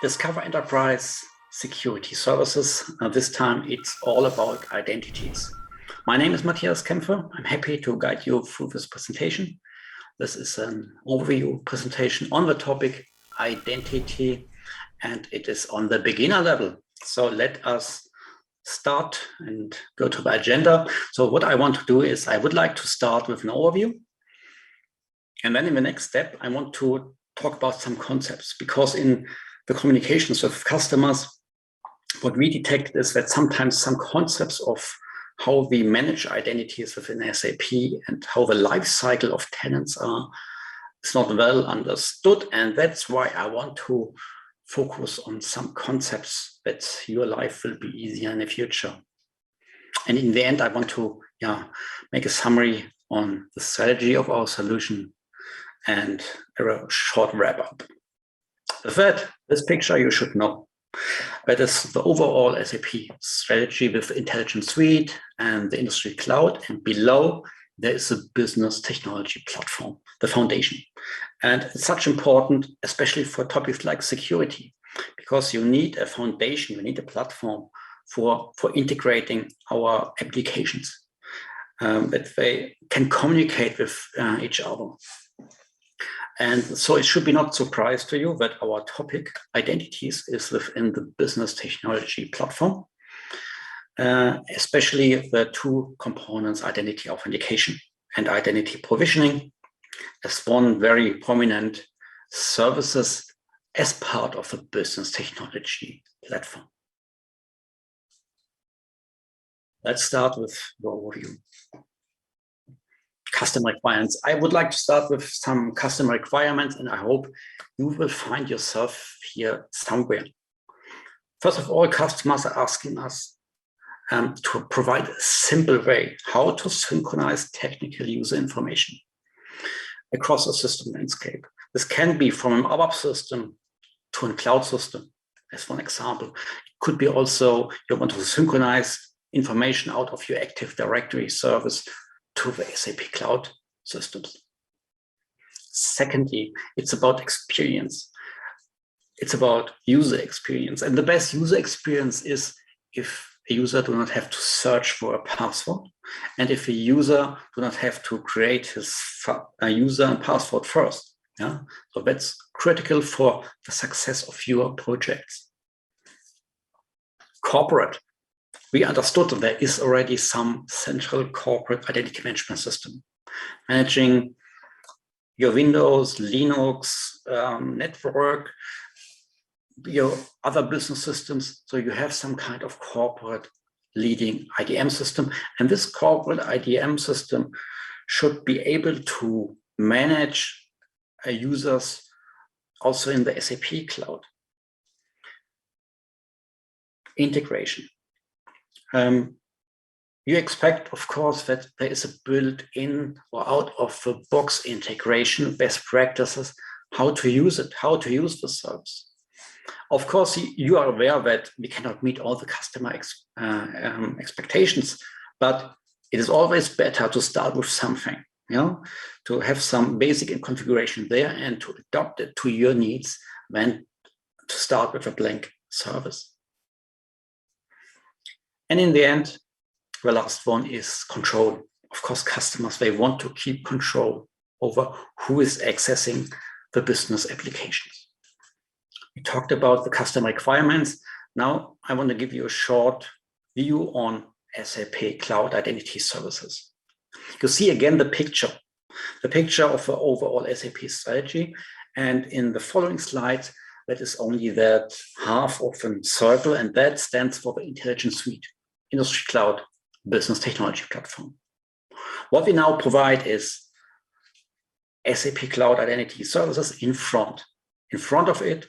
Discover Enterprise Security Services. This time it's all about identities. My name is Matthias Kaempfer. I'm happy to guide you through this presentation. This is an overview presentation on the topic identity, and it is on the beginner level. So let us start and go to the agenda. So what I want to do is I would like to start with an overview. And then in the next step, I want to talk about some concepts, because in the communications with customers, what we detect is that sometimes some concepts of how we manage identities within SAP and how the life cycle of tenants are is not well understood. And that's why I want to focus on some concepts that your life will be easier in the future. And in the end, I want to make a summary on the strategy of our solution and a short wrap up. With that, this picture you should know. That is the overall SAP strategy with Intelligent Suite and the Industry Cloud. And below, there is a Business Technology Platform, the foundation. And it's such important, especially for topics like security, because you need a foundation, you need a platform for integrating our applications, that they can communicate with each other. And so it should be not a surprise to you that our topic, identities, is within the Business Technology Platform, especially the two components, identity authentication and identity provisioning, as one very prominent services as part of the Business Technology Platform. Let's start with the overview. Customer requirements. I would like to start with some customer requirements, and I hope you will find yourself here somewhere. First of all, customers are asking us to provide a simple way how to synchronize technical user information across a system landscape. This can be from an ABAP system to a cloud system, as one example. It could be also you want to synchronize information out of your Active Directory service to the SAP cloud systems. Secondly, it's about experience. It's about user experience. And the best user experience is if a user do not have to search for a password, and if a user do not have to create his user and password first. Yeah? So that's critical for the success of your projects. Corporate. We understood that there is already some central corporate identity management system managing your Windows, Linux, network, your other business systems. So you have some kind of corporate leading IDM system. And this corporate IDM system should be able to manage users also in the SAP cloud. Integration. You expect, of course, that there is a built-in or out-of-the-box integration, best practices, how to use it, how to use the service. Of course, you are aware that we cannot meet all the customer expectations, but it is always better to start with something, to have some basic configuration there and to adapt it to your needs than to start with a blank service. And in the end, the last one is control. Of course, customers, they want to keep control over who is accessing the business applications. We talked about the customer requirements. Now I want to give you a short view on SAP Cloud Identity Services. You see again the picture of the overall SAP strategy. And in the following slide, that is only that half of a circle, and that stands for the Intelligent Suite, Industry Cloud, Business Technology Platform. What we now provide is SAP Cloud Identity Services in front of it,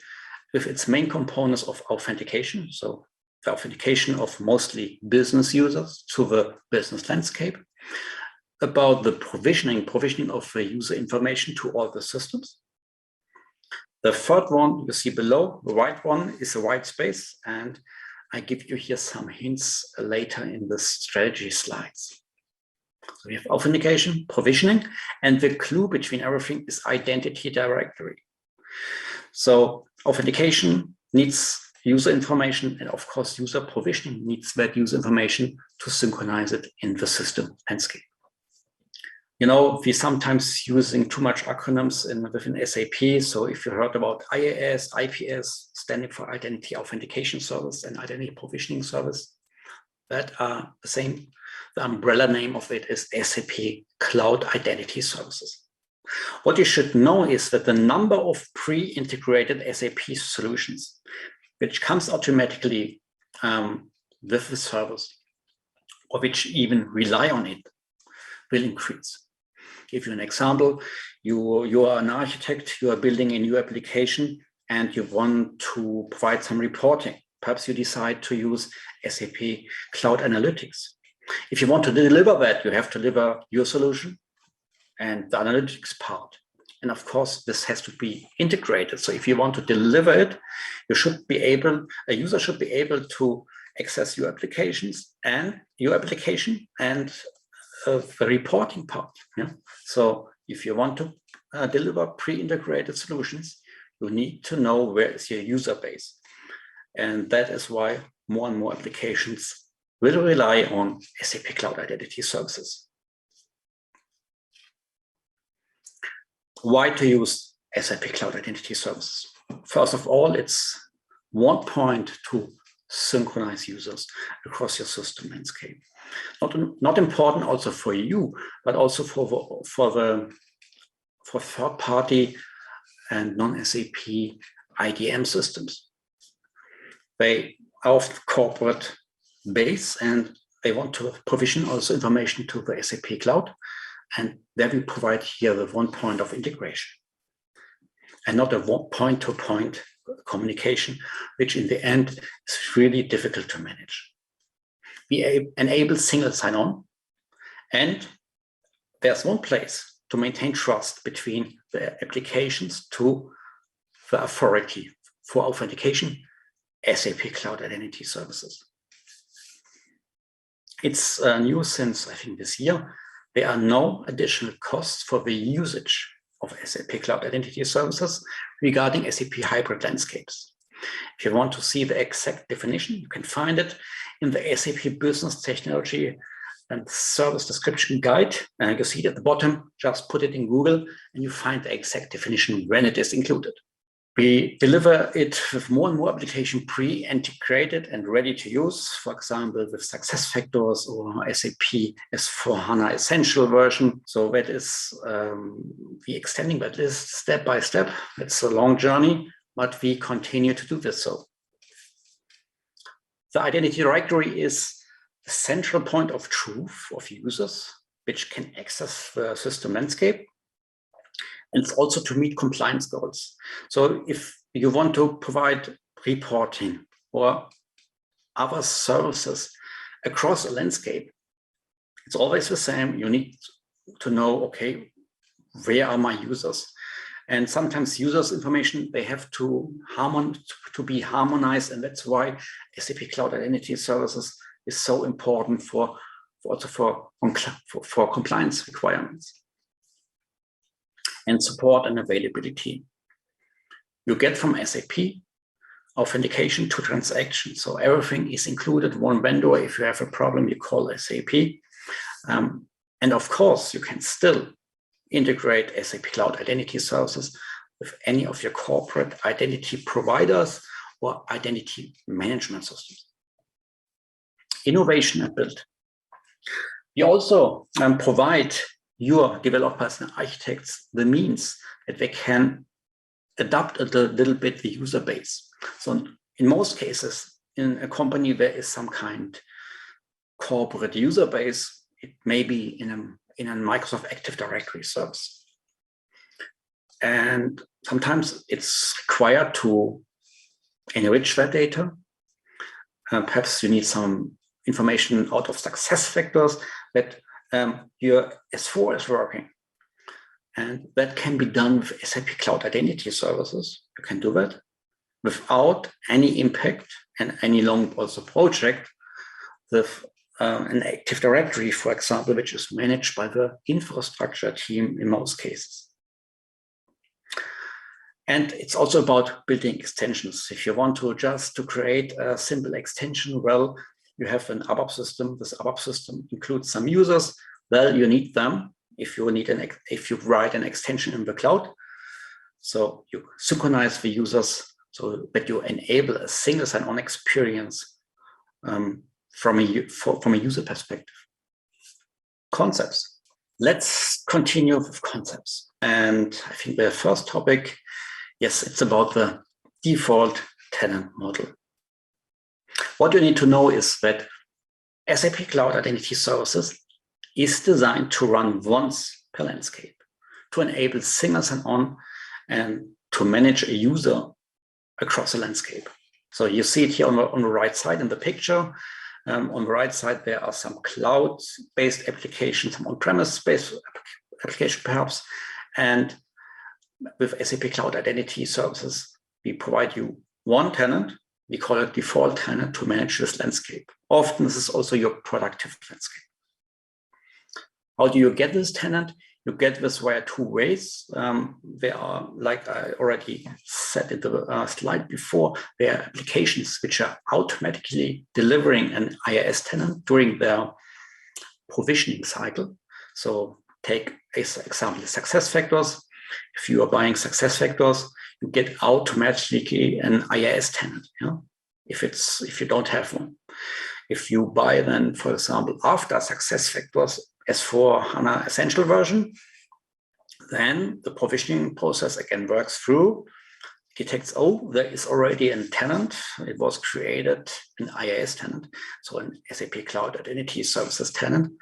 with its main components of authentication. So the authentication of mostly business users to the business landscape, about the provisioning of the user information to all the systems. The third one you see below, the white one, is a white space, and I give you here some hints later in the strategy slides. So we have authentication, provisioning, and the clue between everything is identity directory. So authentication needs user information, and of course, user provisioning needs that user information to synchronize it in the system landscape. You know, we sometimes using too much acronyms within SAP. So if you heard about IAS, IPS, standing for Identity Authentication Service and Identity Provisioning Service, that are the same. The umbrella name of it is SAP Cloud Identity Services. What you should know is that the number of pre-integrated SAP solutions, which comes automatically with the service, or which even rely on it, will increase. Give you an example, you are an architect, you are building a new application, and you want to provide some reporting. Perhaps you decide to use SAP Cloud Analytics. If you want to deliver that, you have to deliver your solution and the analytics part. And of course, this has to be integrated. So if you want to deliver it, a user should be able to access your applications and your application and the reporting part. Yeah? So if you want to deliver pre-integrated solutions, you need to know where is your user base. And that is why more and more applications will rely on SAP Cloud Identity Services. Why to use SAP Cloud Identity Services? First of all, it's one point to synchronize users across your system landscape. Not important also for you, but also for third-party and non-SAP IDM systems. They are of corporate base and they want to provision also information to the SAP Cloud, and there we provide here the one point of integration and not a point-to-point communication, which in the end is really difficult to manage. We enable single sign-on, and there's one place to maintain trust between the applications to the authority for authentication, SAP Cloud Identity Services. It's new since, I think, this year. There are no additional costs for the usage of SAP Cloud Identity Services regarding SAP hybrid landscapes. If you want to see the exact definition, you can find it in the SAP Business Technology and Service Description Guide. You see it at the bottom, just put it in Google and you find the exact definition when it is included. We deliver it with more and more application pre-integrated and ready to use, for example, with SuccessFactors or SAP S/4HANA Essential version. So that is the extending that list step by step. It's a long journey, but we continue to do this so. The identity directory is the central point of truth of users, which can access the system landscape. And it's also to meet compliance goals. So if you want to provide reporting or other services across a landscape, it's always the same. You need to know, okay, where are my users? And sometimes users' information, they have to be harmonized. And that's why SAP Cloud Identity Services is so important for compliance requirements and support and availability. You get from SAP authentication to transaction. So everything is included, one vendor. If you have a problem, you call SAP. And of course, you can still integrate SAP Cloud Identity Services with any of your corporate identity providers or identity management systems. Innovation and build. We also provide your developers and architects the means that they can adapt a little bit the user base. So in most cases, in a company, there is some kind of corporate user base. It may be in a Microsoft Active Directory service. And sometimes it's required to enrich that data. Perhaps you need some information out of SuccessFactors that your S4 is working. And that can be done with SAP Cloud Identity Services. You can do that without any impact and any long also project with an Active Directory, for example, which is managed by the infrastructure team in most cases. And it's also about building extensions. If you want to just to create a simple extension, well, you have an ABAP system. This ABAP system includes some users. Well, you need them if you write an extension in the cloud. So you synchronize the users so that you enable a single sign-on experience from a user perspective. Concepts. Let's continue with concepts. And I think the first topic, yes, it's about the default tenant model. What you need to know is that SAP Cloud Identity Services is designed to run once per landscape, to enable single sign-on and to manage a user across a landscape. So you see it here on the right side in the picture. On the right side, there are some cloud-based applications, some on-premise-based application perhaps. And with SAP Cloud Identity Services, we provide you one tenant. We call it default tenant to manage this landscape. Often this is also your productive landscape. How do you get this tenant? You get this via two ways. There are, like I already said in the slide before, there are applications which are automatically delivering an IaaS tenant during their provisioning cycle. So take as example SuccessFactors. If you are buying SuccessFactors, you get automatically an IaaS tenant. If you don't have one. If you buy then, for example, after SuccessFactors S/4HANA Essential version, then the provisioning process again works through, detects, oh, there is already a tenant. It was created an IaaS tenant, so an SAP Cloud Identity Services tenant.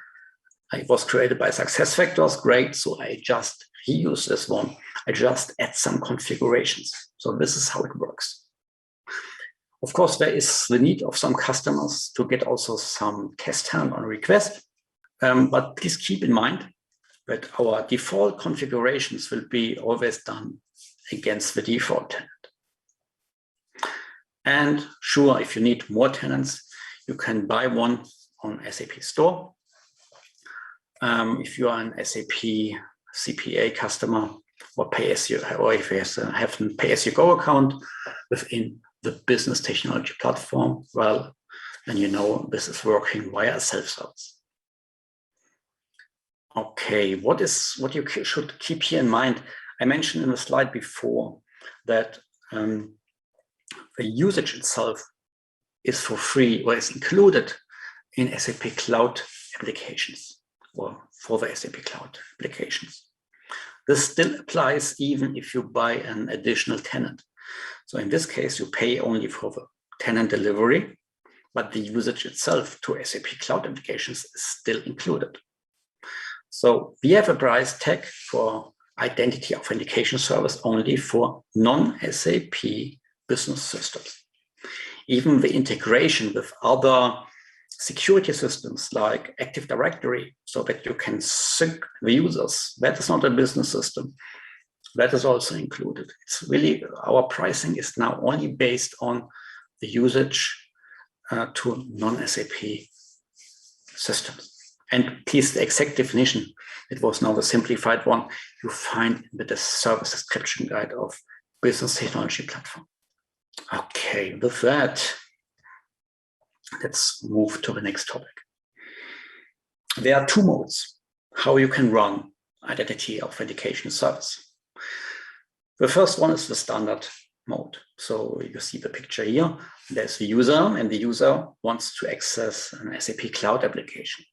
It was created by SuccessFactors, great, so I just reuse this one. I just add some configurations. So this is how it works. Of course, there is the need of some customers to get also some test tenant on request. But please keep in mind that our default configurations will be always done against the default tenant. And sure, if you need more tenants, you can buy one on SAP Store. If you are an SAP CPA customer or if you have a pay-as-you-go account within the Business Technology Platform, well, then you know this is working via self-service. Okay, what you should keep here in mind? I mentioned in the slide before that the usage itself is for free or is included in SAP Cloud applications or for the SAP Cloud applications. This still applies even if you buy an additional tenant. So in this case, you pay only for the tenant delivery, but the usage itself to SAP Cloud applications is still included. So we have a price tag for Identity Authentication service only for non-SAP business systems. Even the integration with other security systems like Active Directory, so that you can sync the users, that is not a business system. That is also included. It's really, our pricing is now only based on the usage to non-SAP systems. And please, the exact definition, it was now the simplified one, you find in the service description guide of Business Technology Platform. Okay, with that, let's move to the next topic. There are two modes how you can run Identity Authentication service. The first one is the standard mode. So you see the picture here. There's the user, and the user wants to access an SAP Cloud application.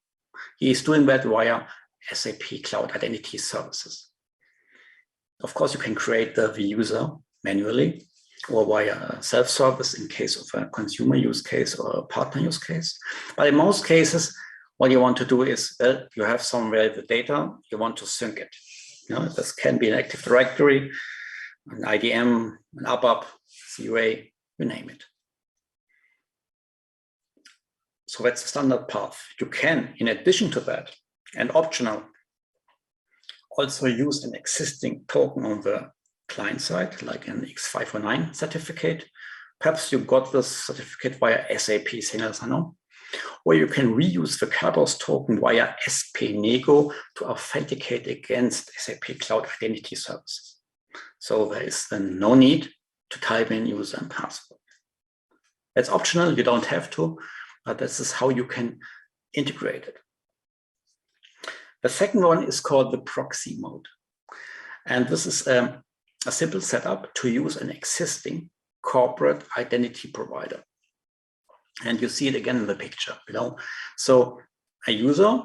He is doing that via SAP Cloud Identity Services. Of course, you can create the user manually or via self-service in case of a consumer use case or a partner use case. But in most cases, what you want to do is, well, you have somewhere the data, you want to sync it. This can be an Active Directory, an IDM, an ABAP, CUA, you name it. So that's the standard path. You can, in addition to that, and optional, also use an existing token on the client side, like an X509 certificate. Perhaps you got this certificate via SAP Single Sign-On, or you can reuse the Kerberos token via SP Nego to authenticate against SAP Cloud Identity Services. So there is then no need to type in user and password. It's optional, you don't have to, but this is how you can integrate it. The second one is called the proxy mode. And this is a simple setup to use an existing corporate identity provider. And you see it again in the picture, So a user,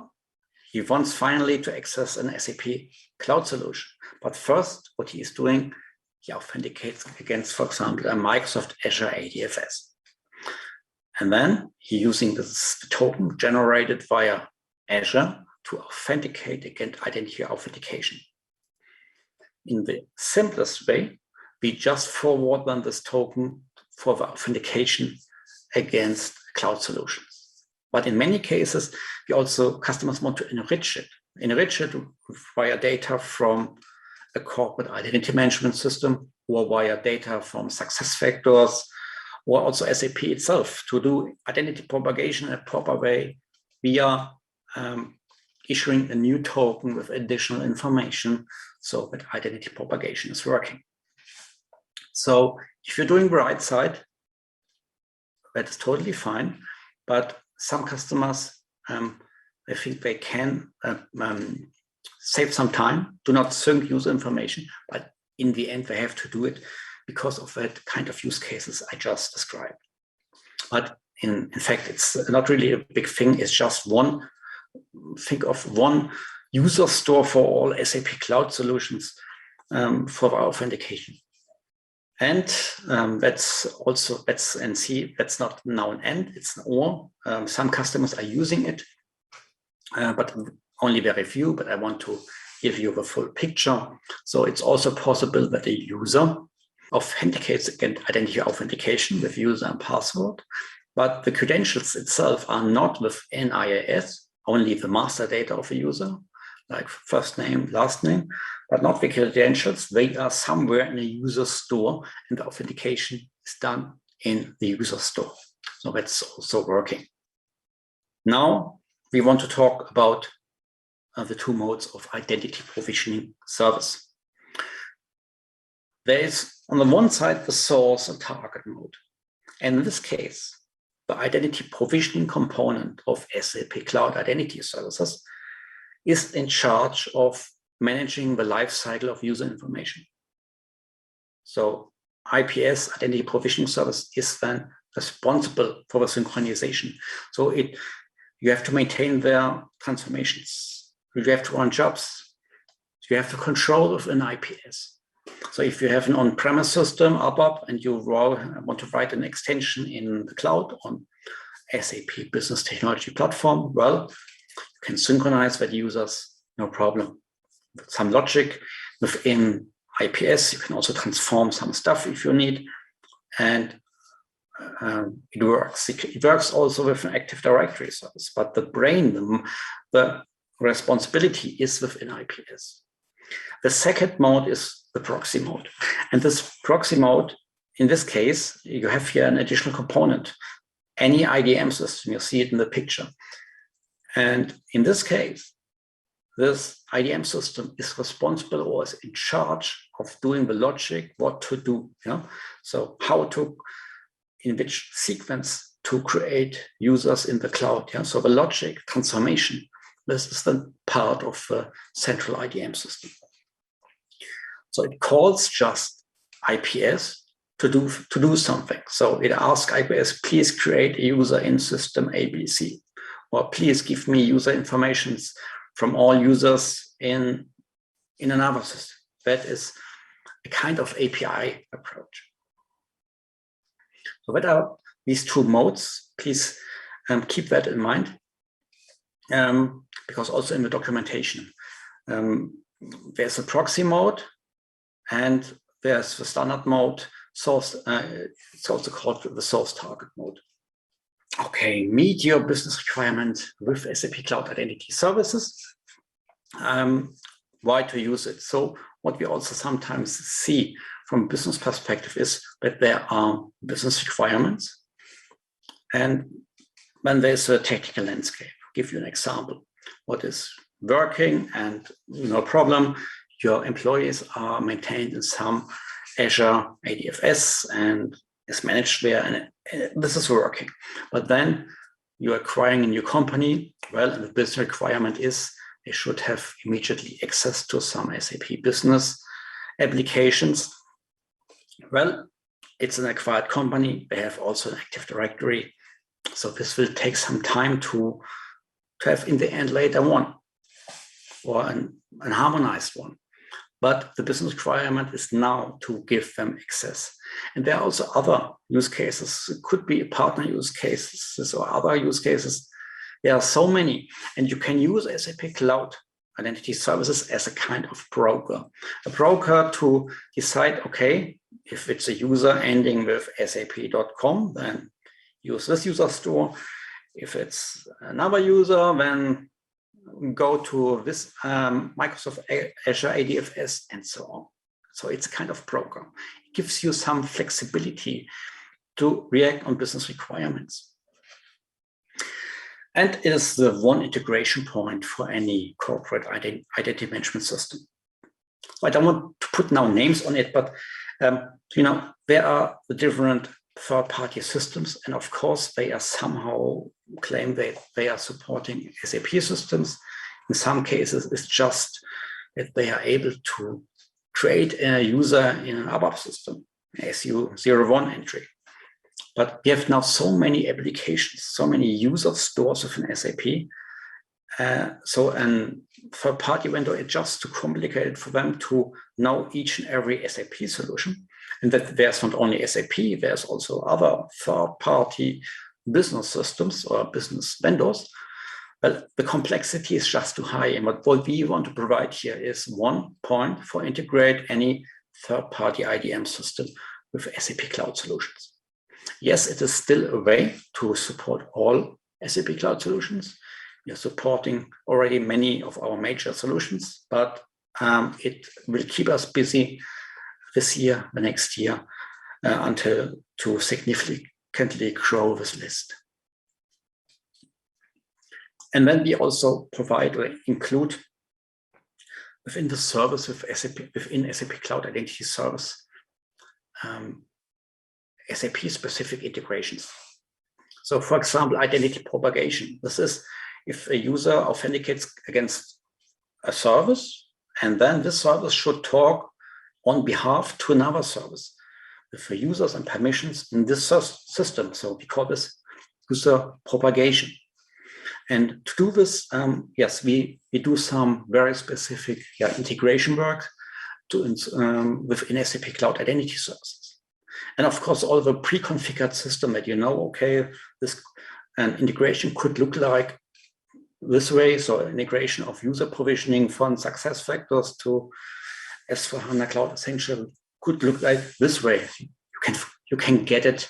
he wants finally to access an SAP cloud solution. But first, what he is doing, he authenticates against, for example, a Microsoft Azure ADFS. And then he using this token generated via Azure to authenticate against identity authentication. In the simplest way, we just forward then this token for the authentication against cloud solutions. But in many cases, customers want to enrich it via data from a corporate identity management system or via data from SuccessFactors or also SAP itself to do identity propagation in a proper way via issuing a new token with additional information so that identity propagation is working. So if you're doing the right side, that is totally fine. But some customers, I think they can save some time, do not sync user information, but in the end, they have to do it because of that kind of use cases I just described. But in fact, it's not really a big thing. It's just think of one user store for all SAP cloud solutions for the authentication. And that's not now an end, it's an or. Some customers are using it, but only very few, but I want to give you the full picture. So it's also possible that a user authenticates against identity authentication with user and password, but the credentials itself are not with NIAS, only the master data of a user, like first name, last name, but not the credentials. They are somewhere in a user store, and the authentication is done in the user store. So that's also working. Now we want to talk about the two modes of identity provisioning service. There is on the one side the source and target mode. And in this case, the identity provisioning component of SAP Cloud Identity Services is in charge of managing the lifecycle of user information. So IPS, Identity Provisioning Service, is then responsible for the synchronization. So you have to maintain their transformations. You have to run jobs. You have to control of an IPS. So if you have an on-premise system, ABAP, and you want to write an extension in the cloud on SAP Business Technology Platform, well, you can synchronize that users, no problem. With some logic within IPS, you can also transform some stuff if you need, and it works. It works also with an Active Directory service, but the brain, the responsibility is within IPS. The second mode is the proxy mode. And this proxy mode, in this case, you have here an additional component, any IDM system, you see it in the picture. And in this case, this IDM system is responsible or is in charge of doing the logic, what to do. So in which sequence to create users in the cloud. So the logic transformation, this is then part of the central IDM system. So it calls just IPS to do something. So it asks IPS, please create a user in system ABC, or please give me user informations from all users in another system. That is a kind of API approach. So what are these two modes? Please keep that in mind, because also in the documentation, there's a proxy mode, and there's the standard mode, source. It's also called the source target mode. Okay, meet your business requirement with SAP Cloud Identity Services. Why to use it? So what we also sometimes see from a business perspective is that there are business requirements, and then there's a technical landscape. I'll give you an example. What is working and no problem, your employees are maintained in some Azure ADFS and is managed there, and this is working. But then you're acquiring a new company, well, and the business requirement is they should have immediately access to some SAP business applications. Well, it's an acquired company. They have also an Active Directory. So this will take some time to have in the end later on, or an harmonized one. But the business requirement is now to give them access. And there are also other use cases. It could be partner use cases or other use cases. There are so many. And you can use SAP Cloud Identity Services as a kind of broker. A broker to decide, okay, if it's a user ending with sap.com, then use this user store. If it's another user, then go to this Microsoft Azure ADFS and so on. So it's a kind of broker. It gives you some flexibility to react on business requirements. And it is the one integration point for any corporate identity management system. I don't want to put now names on it, but there are the different third-party systems, and of course they are somehow claim that they are supporting SAP systems. In some cases, it's just that they are able to create a user in an ABAP system, SU01 entry. But we have now so many applications, so many user stores within SAP. So a third-party vendor is just too complicated for them to know each and every SAP solution. And that there's not only SAP, there's also other third-party business systems or business vendors. But the complexity is just too high. And what we want to provide here is one point for integrate any third-party IDM system with SAP Cloud solutions. Yes, it is still a way to support all SAP Cloud solutions. We are supporting already many of our major solutions, but it will keep us busy this year, the next year, until to significantly grow this list. And then we also provide or include within the service with SAP, within SAP Cloud Identity Service, SAP-specific integrations. So, for example, identity propagation. This is if a user authenticates against a service, and then this service should talk on behalf to another service with the users and permissions in this system. So we call this user propagation. And to do this, yes, we do some very specific integration work within SAP Cloud Identity Services. And of course, all the pre-configured system that okay, this integration could look like this way. So integration of user provisioning from SuccessFactors to S/4HANA Cloud Essential could look like this way. You can get it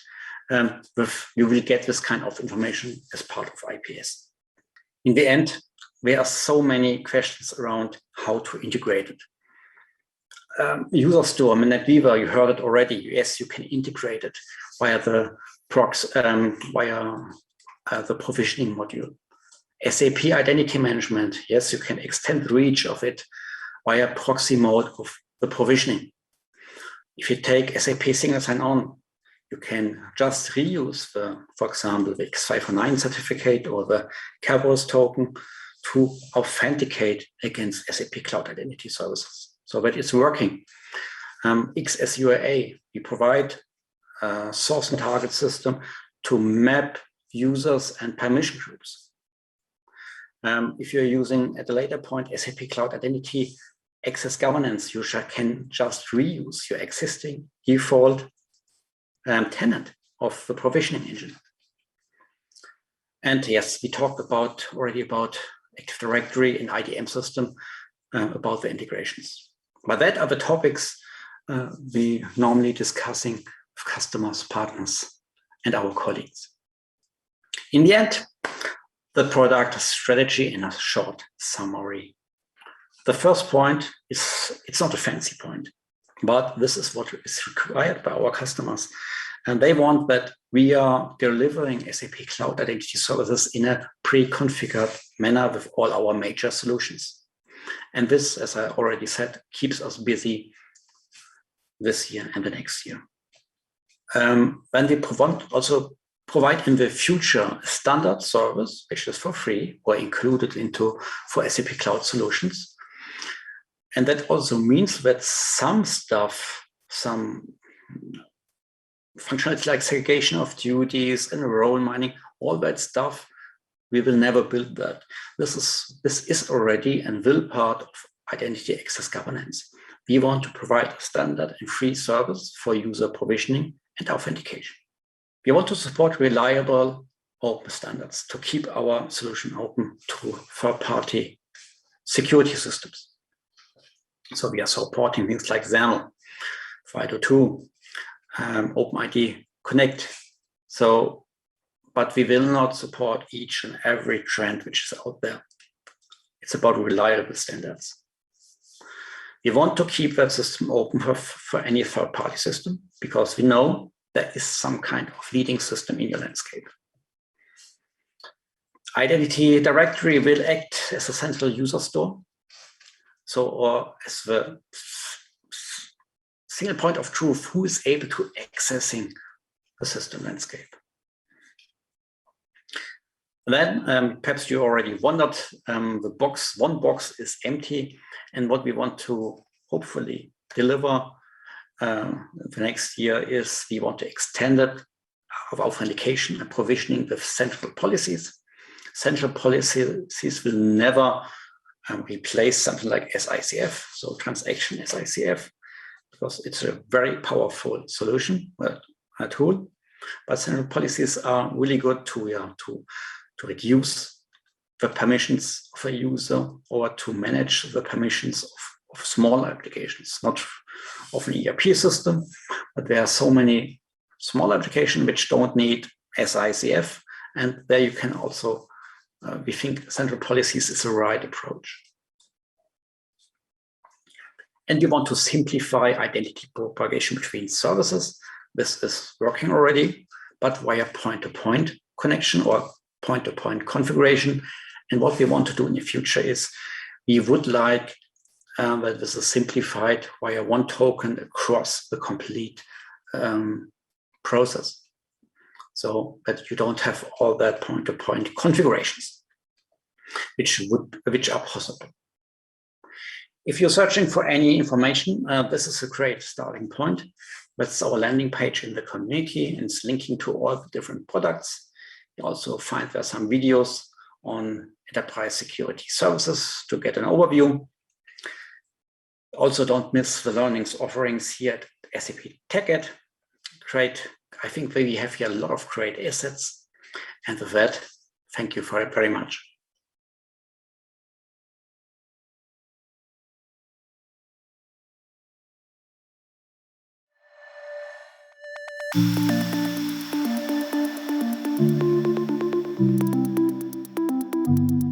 you will get this kind of information as part of IPS. In the end, there are so many questions around how to integrate it. User store, NetWeaver, you heard it already. Yes, you can integrate it via the the provisioning module. SAP Identity Management, yes, you can extend the reach of it via proxy mode of the provisioning. If you take SAP Single Sign-On, you can just reuse for example, the X509 certificate or the Kerberos token to authenticate against SAP Cloud Identity Services. So that it's working. XSUAA, we provide a source and target system to map users and permission groups. If you're using at a later point SAP Cloud Identity Access Governance, you can just reuse your existing default tenant of the provisioning engine. And yes, we talked already about Active Directory and IDM system, about the integrations. But that are the topics we normally discussing with customers, partners, and our colleagues. In the end, the product strategy in a short summary. The first point is, it's not a fancy point, but this is what is required by our customers. And they want that we are delivering SAP Cloud Identity Services in a pre-configured manner with all our major solutions. And this, as I already said, keeps us busy this year and the next year. When we also provide in the future a standard service, which is for free or included into for SAP Cloud Solutions. And that also means that some stuff, some functionality like segregation of duties and role mining, all that stuff, we will never build that. This is already and will part of identity access governance. We want to provide a standard and free service for user provisioning and authentication. We want to support reliable open standards to keep our solution open to third-party security systems. So we are supporting things like XAML, FIDO2, OpenID Connect. But we will not support each and every trend which is out there. It's about reliable standards. We want to keep that system open for any third-party system because we know there is some kind of leading system in your landscape. Identity Directory will act as a central user store, or as the single point of truth who is able to accessing the system landscape. Then perhaps you already wondered, one box is empty, and what we want to hopefully deliver the next year is we want to extend it of authentication and provisioning with central policies. Central policies will never replace something like SICF, so transaction SICF, because it's a very powerful solution, a tool. But central policies are really good to reduce the permissions of a user or to manage the permissions of small applications, not of an ERP system, but there are so many small applications which don't need SICF, and there you can also, we think central policies is the right approach. And we want to simplify identity propagation between services. This is working already, but via point-to-point connection or point-to-point configuration. And what we want to do in the future is we would like that this is simplified via one token across the complete process, so that you don't have all that point-to-point configurations, which are possible. If you're searching for any information, this is a great starting point. That's our landing page in the community, and it's linking to all the different products. You also find there some videos on enterprise security services to get an overview. Also, don't miss the learnings offerings here at SAP TechEd. Great. I think we have here a lot of great assets. And with that, thank you very much.